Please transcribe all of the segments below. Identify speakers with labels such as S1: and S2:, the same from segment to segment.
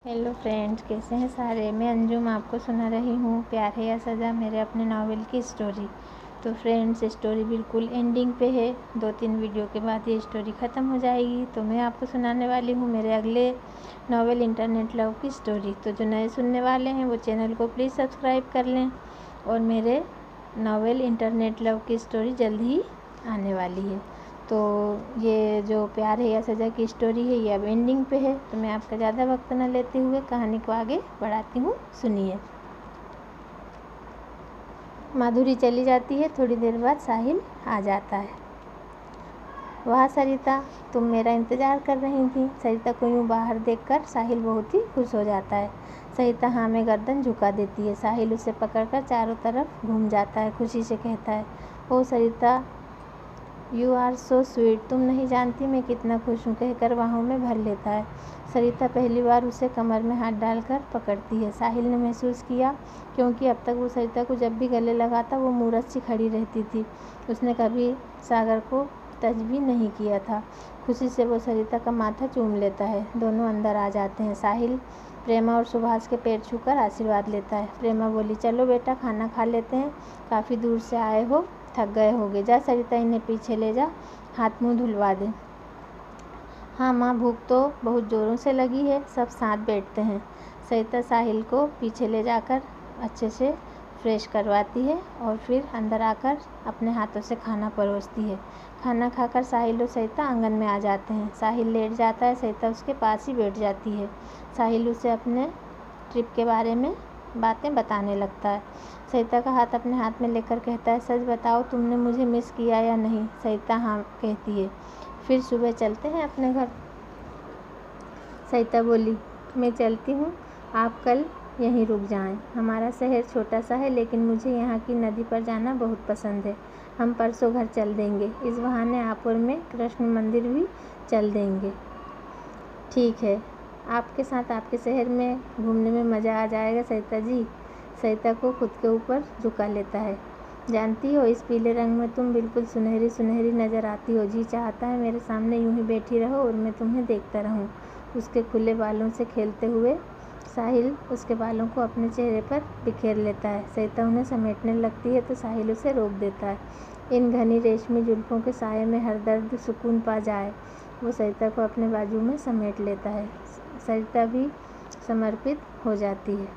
S1: Hello friends, कैसे हैं सारे। मैं अंजुम आपको सुना रही हूँ प्यार है या सज़ा, मेरे अपने नावल की स्टोरी। तो फ्रेंड्स, स्टोरी बिल्कुल एंडिंग पे है। 2-3 वीडियो के बाद ये स्टोरी ख़त्म हो जाएगी। तो मैं आपको सुनाने वाली हूँ मेरे अगले नावल इंटरनेट लव की स्टोरी। तो जो नए सुनने वाले हैं वो चैनल को प्लीज़ सब्सक्राइब कर लें। और मेरे नावल इंटरनेट लव की स्टोरी जल्द ही आने वाली है। तो ये जो प्यार है या सज़ा की स्टोरी है ये अब एंडिंग पे है। तो मैं आपका ज़्यादा वक्त न लेते हुए कहानी को आगे बढ़ाती हूँ, सुनिए। माधुरी चली जाती है। थोड़ी देर बाद साहिल आ जाता है। वाह सरिता, तुम मेरा इंतज़ार कर रही थी। सरिता को यूँ बाहर देखकर साहिल बहुत ही खुश हो जाता है। सरिता हाँ में गर्दन झुका देती है। साहिल उसे पकड़कर चारों तरफ घूम जाता है। खुशी से कहता है, ओ सरिता, यू आर सो स्वीट, तुम नहीं जानती मैं कितना खुश हूँ, कहकर बाहों में भर लेता है। सरिता पहली बार उसे कमर में हाथ डालकर पकड़ती है। साहिल ने महसूस किया, क्योंकि अब तक वो सरिता को जब भी गले लगाता वो मूरत सी खड़ी रहती थी। उसने कभी सागर को टच भी नहीं किया था। खुशी से वो सरिता का माथा चूम लेता है। दोनों अंदर आ जाते हैं। साहिल प्रेमा और सुभाष के पैर छूकर आशीर्वाद लेता है। प्रेमा बोली, चलो बेटा, खाना खा लेते हैं, काफ़ी दूर से आए हो, थक गए होगे। जा सरिता, इन्हें पीछे ले जा, हाथ मुंह धुलवा दे। हाँ माँ, भूख तो बहुत ज़ोरों से लगी है। सब साथ बैठते हैं। सरिता साहिल को पीछे ले जाकर अच्छे से फ्रेश करवाती है और फिर अंदर आकर अपने हाथों से खाना परोसती है। खाना खाकर साहिल और सरिता आंगन में आ जाते हैं। साहिल लेट जाता है। सरिता उसके पास ही बैठ जाती है। साहिल उसे अपने ट्रिप के बारे में बातें बताने लगता है। सरिता का हाथ अपने हाथ में लेकर कहता है, सच बताओ, तुमने मुझे मिस किया या नहीं। सरिता हाँ कहती है। फिर सुबह चलते हैं अपने घर। सरिता बोली, मैं चलती हूँ, आप कल यहीं रुक जाएं। हमारा शहर छोटा सा है, लेकिन मुझे यहाँ की नदी पर जाना बहुत पसंद है। हम परसों घर चल देंगे। इस बहाने आप और मैं कृष्ण मंदिर भी चल देंगे। ठीक है, आपके साथ आपके शहर में घूमने में मज़ा आ जाएगा सरिता जी। सरिता को खुद के ऊपर झुका लेता है। जानती हो, इस पीले रंग में तुम बिल्कुल सुनहरी सुनहरी नज़र आती हो। जी चाहता है मेरे सामने यूं ही बैठी रहो और मैं तुम्हें देखता रहूं। उसके खुले बालों से खेलते हुए साहिल उसके बालों को अपने चेहरे पर बिखेर लेता है। सरिता उन्हें समेटने लगती है तो साहिल उसे रोक देता है। इन घनी रेशमी जुल्फों के साये में हर दर्द सुकून पा जाए। वो सरिता को अपने बाजू में समेट लेता है। सरिता भी समर्पित हो जाती है।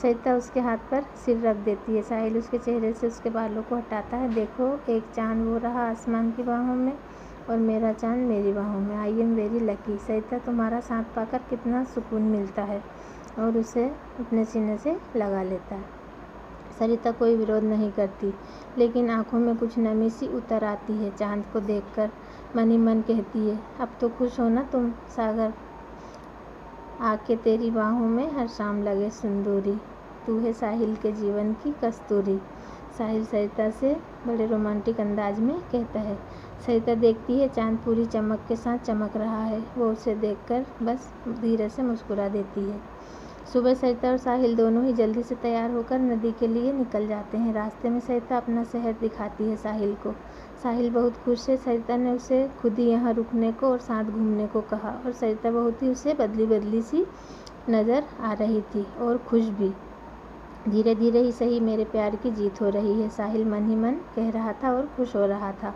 S1: सरिता उसके हाथ पर सिर रख देती है। साहिल उसके चेहरे से उसके बालों को हटाता है। देखो, एक चांद वो रहा आसमान की बाहों में और मेरा चांद मेरी बाहों में। I am very lucky. Sarita, तुम्हारा साथ पाकर कितना सुकून मिलता है। और उसे अपने सीने से लगा लेता है। सरिता कोई विरोध नहीं करती, लेकिन आंखों में कुछ नमी सी उतर आती है। चांद को देखकर मन ही मन कहती है, अब तो खुश हो ना तुम सागर, आके तेरी बाहों में हर शाम लगे सिंदूरी, तू है साहिल के जीवन की कस्तूरी। साहिल सरिता से बड़े रोमांटिक अंदाज में कहता है। सरिता देखती है चांद पूरी चमक के साथ चमक रहा है। वो उसे देखकर बस धीरे से मुस्कुरा देती है। सुबह सरिता और साहिल दोनों ही जल्दी से तैयार होकर नदी के लिए निकल जाते हैं। रास्ते में सरिता अपना शहर दिखाती है साहिल को। साहिल बहुत खुश है। सरिता ने उसे खुद ही यहाँ रुकने को और साथ घूमने को कहा और सरिता बहुत ही उसे बदली बदली सी नज़र आ रही थी और खुश भी। धीरे धीरे ही सही, मेरे प्यार की जीत हो रही है, साहिल मन ही मन कह रहा था और खुश हो रहा था।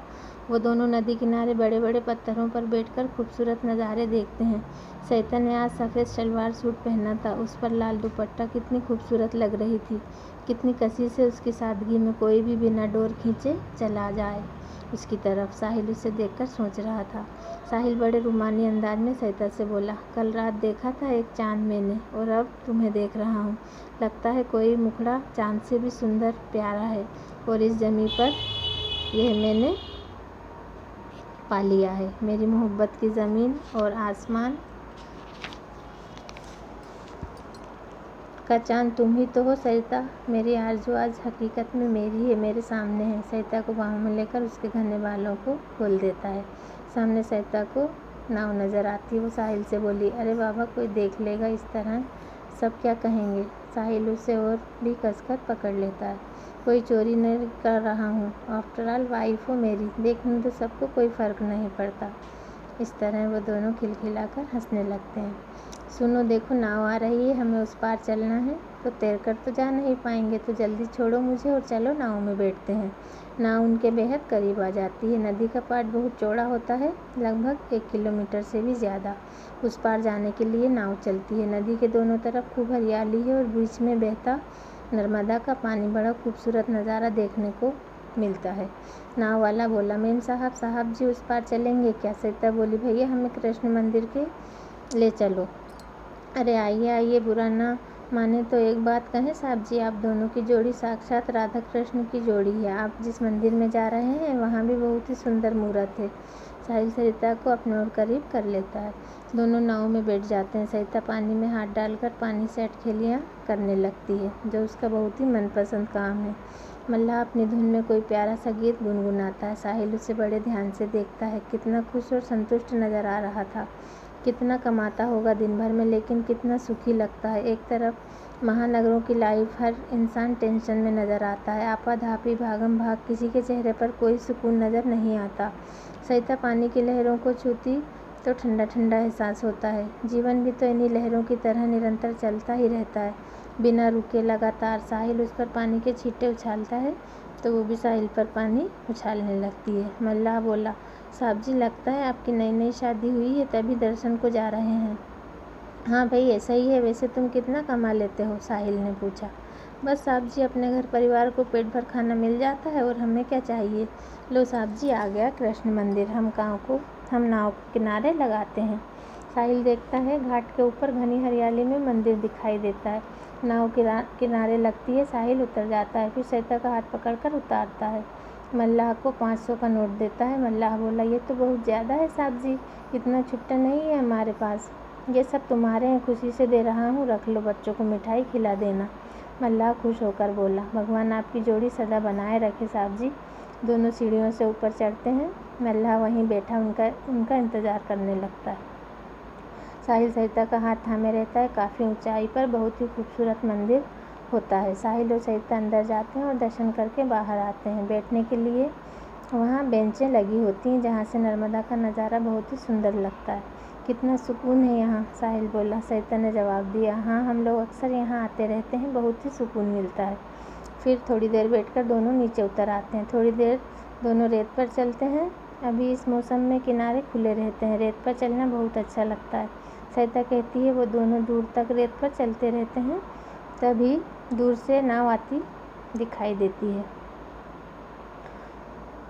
S1: वो दोनों नदी किनारे बड़े बड़े पत्थरों पर बैठकर खूबसूरत नज़ारे देखते हैं। सरिता ने आज सफ़ेद सलवार सूट पहना था। उस पर लाल दुपट्टा कितनी खूबसूरत लग रही थी। कितनी कसी से उसकी सादगी में कोई भी बिना डोर खींचे चला जाए उसकी तरफ। साहिल उसे देखकर सोच रहा था। साहिल बड़े रूमानी अंदाज में सरिता से बोला, कल रात देखा था एक चांद मैंने और अब तुम्हें देख रहा हूँ। लगता है कोई मुखड़ा चांद से भी सुंदर प्यारा है और इस ज़मीं पर यह मैंने पा लिया है। मेरी मोहब्बत की ज़मीन और आसमान का चांद तुम ही तो हो सरिता। मेरी आरज़ू आज हकीकत में मेरी है, मेरे सामने है। सरिता को बाहों में लेकर उसके घने बालों को खोल देता है। सामने सरिता को नाव नज़र आती है। वो साहिल से बोली, अरे बाबा, कोई देख लेगा इस तरह, सब क्या कहेंगे। साहिल उसे और भी कसकर पकड़ लेता है। कोई चोरी नहीं कर रहा हूँ, आफ्टर ऑल वाइफ हो मेरी, देखने तो सबको कोई फ़र्क नहीं पड़ता। इस तरह वो दोनों खिलखिलाकर हंसने लगते हैं। सुनो देखो नाव आ रही है, हमें उस पार चलना है। तो तैर कर तो जा नहीं पाएंगे, तो जल्दी छोड़ो मुझे और चलो नाव में बैठते हैं। नाव उनके बेहद करीब आ जाती है। नदी का पाट बहुत चौड़ा होता है, लगभग 1 किलोमीटर से भी ज़्यादा। उस पार जाने के लिए नाव चलती है। नदी के दोनों तरफ खूब हरियाली है और बीच में बहता नर्मदा का पानी बड़ा खूबसूरत नज़ारा देखने को मिलता है। नाव वाला बोला, मेम साहब जी उस पार चलेंगे क्या? सरिता बोली, भैया हमें कृष्ण मंदिर के ले चलो। अरे आइए बुरा ना माने तो एक बात कहें साहब जी, आप दोनों की जोड़ी साक्षात राधा कृष्ण की जोड़ी है। आप जिस मंदिर में जा रहे हैं वहाँ भी बहुत ही सुंदर मूर्त है। साहिल सरिता को अपने और करीब कर लेता है। दोनों नाव में बैठ जाते हैं। सरिता पानी में हाथ डालकर पानी से अटखेलियाँ करने लगती है, जो उसका बहुत ही मनपसंद काम है। मल्लाह अपनी धुन में कोई प्यारा सा गीत गुनगुनाता है। साहिल उसे बड़े ध्यान से देखता है। कितना खुश और संतुष्ट नज़र आ रहा था। कितना कमाता होगा दिन भर में, लेकिन कितना सुखी लगता है। एक तरफ महानगरों की लाइफ, हर इंसान टेंशन में नज़र आता है। आपाधापी भागम भाग, किसी के चेहरे पर कोई सुकून नज़र नहीं आता। सरिता पानी की लहरों को छूती तो ठंडा ठंडा एहसास होता है। जीवन भी तो इन्हीं लहरों की तरह निरंतर चलता ही रहता है, बिना रुके लगातार। साहिल उस पर पानी के छींटे उछालता है तो वो भी साहिल पर पानी उछालने लगती है। मल्लाह बोला, साहब जी लगता है आपकी नई नई शादी हुई है, तभी दर्शन को जा रहे हैं। हाँ भाई ऐसा ही है। वैसे तुम कितना कमा लेते हो? साहिल ने पूछा। बस साहब जी, अपने घर परिवार को पेट भर खाना मिल जाता है और हमें क्या चाहिए। लो साहब जी आ गया कृष्ण मंदिर, हम नाव को किनारे लगाते हैं। साहिल देखता है घाट के ऊपर घनी हरियाली में मंदिर दिखाई देता है। नाव किनारे लगती है। साहिल उतर जाता है, फिर सरिता का हाथ पकड़कर उतारता है। मल्लाह को 500 का नोट देता है। मल्लाह बोला, ये तो बहुत ज़्यादा है साहब जी, इतना छुट्टा नहीं है हमारे पास। ये सब तुम्हारे हैं, खुशी से दे रहा हूँ, रख लो, बच्चों को मिठाई खिला देना। मल्लाह खुश होकर बोला, भगवान आपकी जोड़ी सदा बनाए रखे साहब जी। दोनों सीढ़ियों से ऊपर चढ़ते हैं। मल्लाह वहीं बैठा उनका इंतज़ार करने लगता है। साहिल सरिता का हाथ थामे रहता है। काफ़ी ऊंचाई पर बहुत ही खूबसूरत मंदिर होता है। साहिल और सरिता अंदर जाते हैं और दर्शन करके बाहर आते हैं। बैठने के लिए वहाँ बेंचें लगी होती हैं, जहाँ से नर्मदा का नज़ारा बहुत ही सुंदर लगता है। कितना सुकून है यहाँ, साहिल बोला। सरिता ने जवाब दिया, हाँ हम लोग अक्सर यहाँ आते रहते हैं, बहुत ही सुकून मिलता है। फिर थोड़ी देर बैठकर दोनों नीचे उतर आते हैं। थोड़ी देर दोनों रेत पर चलते हैं। अभी इस मौसम में किनारे खुले रहते हैं, रेत पर चलना बहुत अच्छा लगता है। सरिता कहती है वो दोनों दूर तक रेत पर चलते रहते हैं। तभी दूर से नाव आती दिखाई देती है।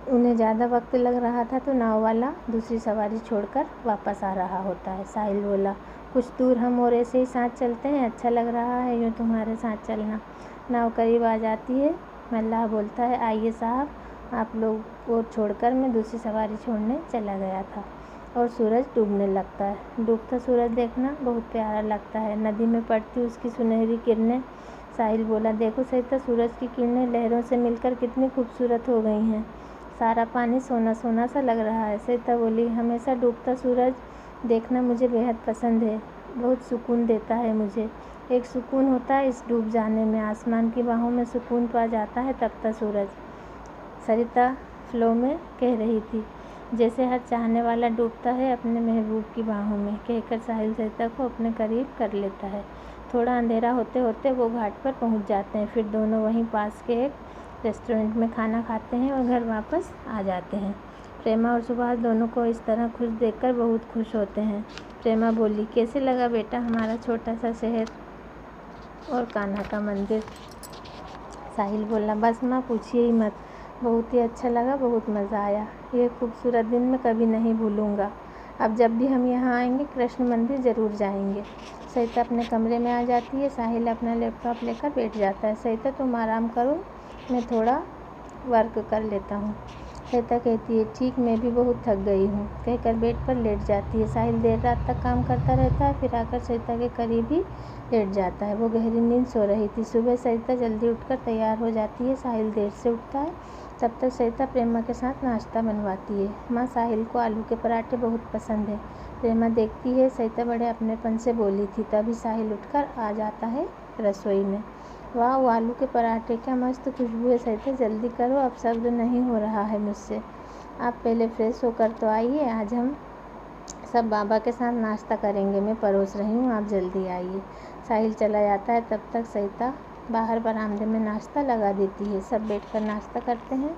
S1: उन्हें ज़्यादा वक्त लग रहा था तो नाव वाला दूसरी सवारी छोड़कर वापस आ रहा होता है। साहिल बोला, कुछ दूर हम और ऐसे ही साथ चलते हैं, अच्छा लग रहा है यूँ तुम्हारे साथ चलना। नाव करीब आ जाती है। मल्लाह बोलता है, आइए साहब, आप लोग को छोड़कर मैं दूसरी सवारी छोड़ने चला गया था। और सूरज डूबने लगता है। डूबता सूरज देखना बहुत प्यारा लगता है, नदी में पड़ती उसकी सुनहरी किरणें। साहिल बोला, देखो सरिता, सूरज की किरणें लहरों से मिलकर कितनी खूबसूरत हो गई हैं। सारा पानी सोना सोना सा लग रहा है। सरिता बोली, हमेशा डूबता सूरज देखना मुझे बेहद पसंद है, बहुत सुकून देता है मुझे। एक सुकून होता है इस डूब जाने में, आसमान की बाहों में सुकून पा जाता है तपता सूरज। सरिता फ्लो में कह रही थी, जैसे हर चाहने वाला डूबता है अपने महबूब की बाहों में। कहकर साहिल सरिता को अपने करीब कर लेता है। थोड़ा अंधेरा होते होते वो घाट पर पहुंच जाते हैं। फिर दोनों वहीं पास के एक रेस्टोरेंट में खाना खाते हैं और घर वापस आ जाते हैं। प्रेमा और सुभाष दोनों को इस तरह खुश देखकर बहुत खुश होते हैं। प्रेमा बोली, कैसे लगा बेटा हमारा छोटा सा शहर और कान्हा का मंदिर? साहिल बोला, बस माँ पूछिए ही मत, बहुत ही अच्छा लगा, बहुत मज़ा आया। ये खूबसूरत दिन मैं कभी नहीं भूलूँगा। अब जब भी हम यहाँ आएंगे कृष्ण मंदिर ज़रूर जाएंगे। सरिता अपने कमरे में आ जाती है। साहिल अपना लैपटॉप लेकर बैठ जाता है। सरिता तुम आराम करो, मैं थोड़ा वर्क कर लेता हूँ। सरिता कहती है, ठीक, मैं भी बहुत थक गई हूँ, कहकर बेड पर लेट जाती है। साहिल देर रात तक काम करता रहता है, फिर आकर सरिता के करीब ही लेट जाता है। वो गहरी नींद सो रही थी। सुबह सरिता जल्दी उठकर तैयार हो जाती है। साहिल देर से उठता है। तब तक सरिता प्रेमा के साथ नाश्ता बनवाती है। माँ, साहिल को आलू के पराठे बहुत पसंद है। प्रेमा देखती है। सरिता बड़े अपनेपन से बोली थी। तभी साहिल उठकर आ जाता है रसोई में। वाह, वो आलू के पराठे, क्या मस्त खुशबू है। सरिता जल्दी करो, अब सब्र नहीं हो रहा है मुझसे। आप पहले फ्रेश होकर तो आइए, आज हम सब बाबा के साथ नाश्ता करेंगे, मैं परोस रही हूँ, आप जल्दी आइए। साहिल चला जाता है, तब तक सरिता बाहर बरामदे में नाश्ता लगा देती है। सब बैठकर नाश्ता करते हैं,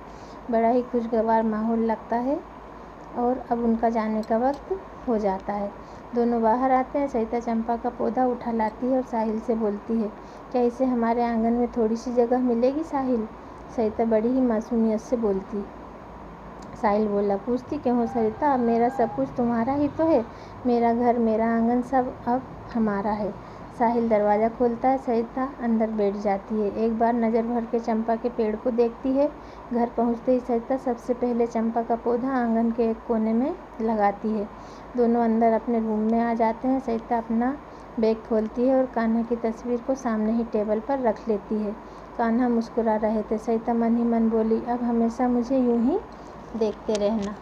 S1: बड़ा ही खुशगवार माहौल लगता है और अब उनका जाने का वक्त हो जाता है। दोनों बाहर आते हैं। सरिता चंपा का पौधा उठा लाती है और साहिल से बोलती है, क्या इसे हमारे आंगन में थोड़ी सी जगह मिलेगी साहिल? सरिता बड़ी ही मासूमियत से बोलती। साहिल बोला, पूछती क्यों हो सरिता, अब मेरा सब कुछ तुम्हारा ही तो है, मेरा घर, मेरा आंगन सब अब हमारा है। साहिल दरवाज़ा खोलता है, सरिता अंदर बैठ जाती है। एक बार नज़र भर के चंपा के पेड़ को देखती है। घर पहुंचते ही सरिता सबसे पहले चंपा का पौधा आंगन के एक कोने में लगाती है। दोनों अंदर अपने रूम में आ जाते हैं। सरिता अपना बैग खोलती है और कान्हा की तस्वीर को सामने ही टेबल पर रख लेती है। कान्हा मुस्कुरा रहे थे। सरिता मन ही मन बोली, अब हमेशा मुझे यूं ही देखते रहना।